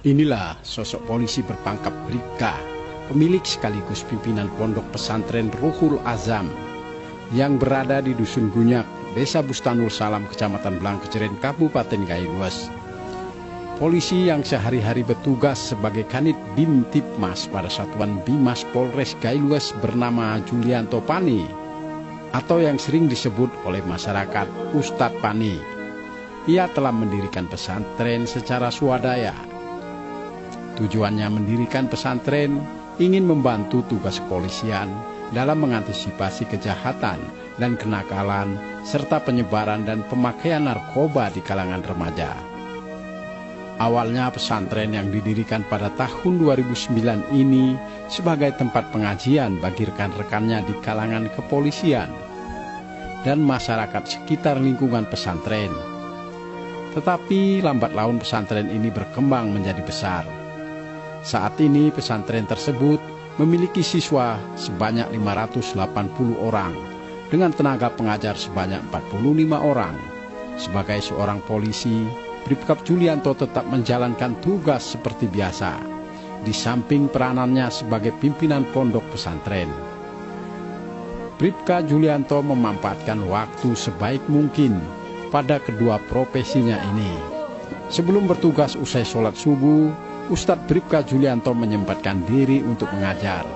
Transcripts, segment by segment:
Inilah sosok polisi berpangkat Bribka, pemilik sekaligus pimpinan pondok pesantren Ruhul Azam yang berada di Dusun Gunyak, Desa Bustanul Salam, Kecamatan Blangkeceren, Kabupaten Gailues. Polisi yang sehari-hari bertugas sebagai Kanit Bintipmas pada Satuan Bimas Polres Gailues bernama Julianto Pani, atau yang sering disebut oleh masyarakat Ustadz Pani. Ia telah mendirikan pesantren secara swadaya. Tujuannya mendirikan pesantren ingin membantu tugas kepolisian dalam mengantisipasi kejahatan dan kenakalan serta penyebaran dan pemakaian narkoba di kalangan remaja. Awalnya pesantren yang didirikan pada tahun 2009 ini sebagai tempat pengajian bagi rekan-rekannya di kalangan kepolisian dan masyarakat sekitar lingkungan pesantren. Tetapi lambat laun pesantren ini berkembang menjadi besar. Saat ini pesantren tersebut memiliki siswa sebanyak 580 orang dengan tenaga pengajar sebanyak 45 orang. Sebagai seorang polisi, Bribka Julianto tetap menjalankan tugas seperti biasa, di samping peranannya sebagai pimpinan pondok pesantren. Bribka Julianto memanfaatkan waktu sebaik mungkin pada kedua profesinya ini. Sebelum bertugas usai sholat subuh, Ustadz Bribka Julianto menyempatkan diri untuk mengajar.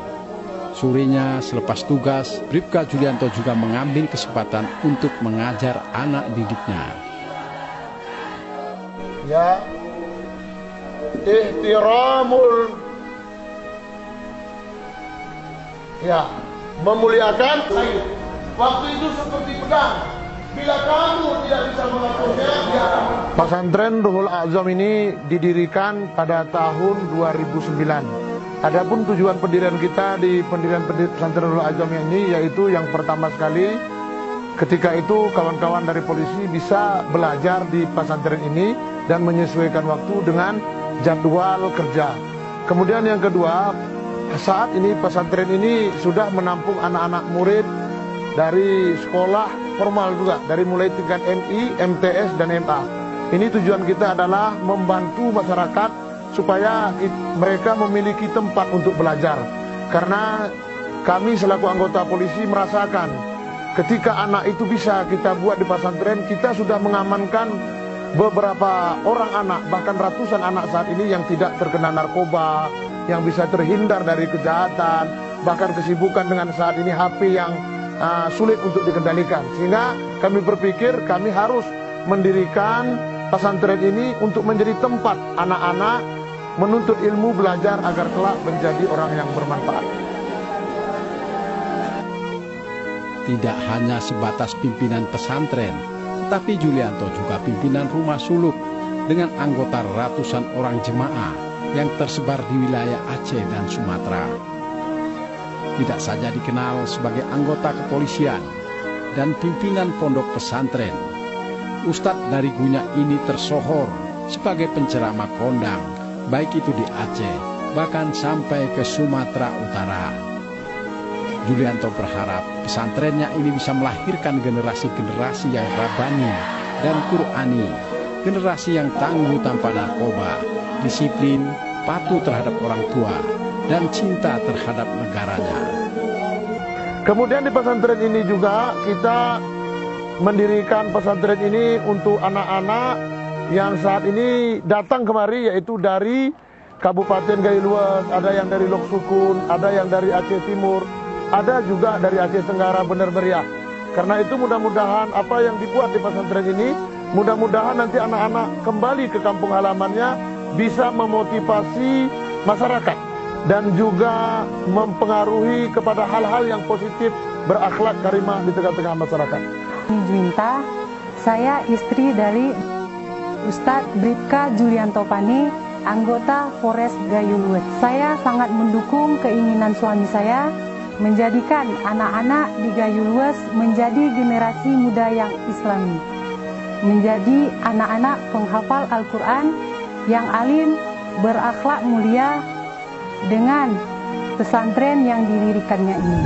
Sorenya selepas tugas, Bribka Julianto juga mengambil kesempatan untuk mengajar anak didiknya. Ya, ihtiramul, ya, memuliakan. Waktu itu seperti pedang. Bila kamu tidak bisa mengaturnya, ya. Pesantren Ruhul Azam ini didirikan pada tahun 2009. Adapun tujuan pendirian kita di pendirian pesantren Ruhul Azam ini yaitu yang pertama sekali, ketika itu kawan-kawan dari polisi bisa belajar di pesantren ini dan menyesuaikan waktu dengan jadwal kerja. Kemudian yang kedua, saat ini pesantren ini sudah menampung anak-anak murid dari sekolah formal juga, dari mulai tingkat MI, MTS, dan MA. Ini tujuan kita adalah membantu masyarakat supaya mereka memiliki tempat untuk belajar. Karena kami selaku anggota polisi merasakan ketika anak itu bisa kita buat di pesantren, kita sudah mengamankan beberapa orang anak, bahkan ratusan anak saat ini yang tidak terkena narkoba, yang bisa terhindar dari kejahatan, bahkan kesibukan dengan saat ini HP yang sulit untuk dikendalikan. Sehingga kami berpikir kami harus mendirikan pesantren ini untuk menjadi tempat anak-anak menuntut ilmu, belajar agar kelak menjadi orang yang bermanfaat. Tidak hanya sebatas pimpinan pesantren, tetapi Julianto juga pimpinan rumah suluk dengan anggota ratusan orang jemaah yang tersebar di wilayah Aceh dan Sumatera. Tidak saja dikenal sebagai anggota kepolisian dan pimpinan pondok pesantren, Ustadz dari Gunyak ini tersohor sebagai penceramah kondang, baik itu di Aceh, bahkan sampai ke Sumatera Utara. Julianto berharap pesantrennya ini bisa melahirkan generasi-generasi yang rabani dan Qur'ani, generasi yang tangguh tanpa narkoba, disiplin, patuh terhadap orang tua, dan cinta terhadap negaranya. Kemudian di pesantren ini juga kita mendirikan pesantren ini untuk anak-anak yang saat ini datang kemari, yaitu dari Kabupaten Gailues, ada yang dari Lok Sukun, ada yang dari Aceh Timur, ada juga dari Aceh Tenggara Bener Meriah. Karena itu mudah-mudahan apa yang dibuat di pesantren ini, mudah-mudahan nanti anak-anak kembali ke kampung halamannya bisa memotivasi masyarakat dan juga mempengaruhi kepada hal-hal yang positif, berakhlak karimah di tengah-tengah masyarakat. Juwinta, saya istri dari Ustadz Bribka Julianto Pani, anggota Polres Gailues. Saya sangat mendukung keinginan suami saya menjadikan anak-anak di Gailues menjadi generasi muda yang islami, menjadi anak-anak penghafal Al-Quran yang alim, berakhlak mulia dengan pesantren yang didirikannya ini.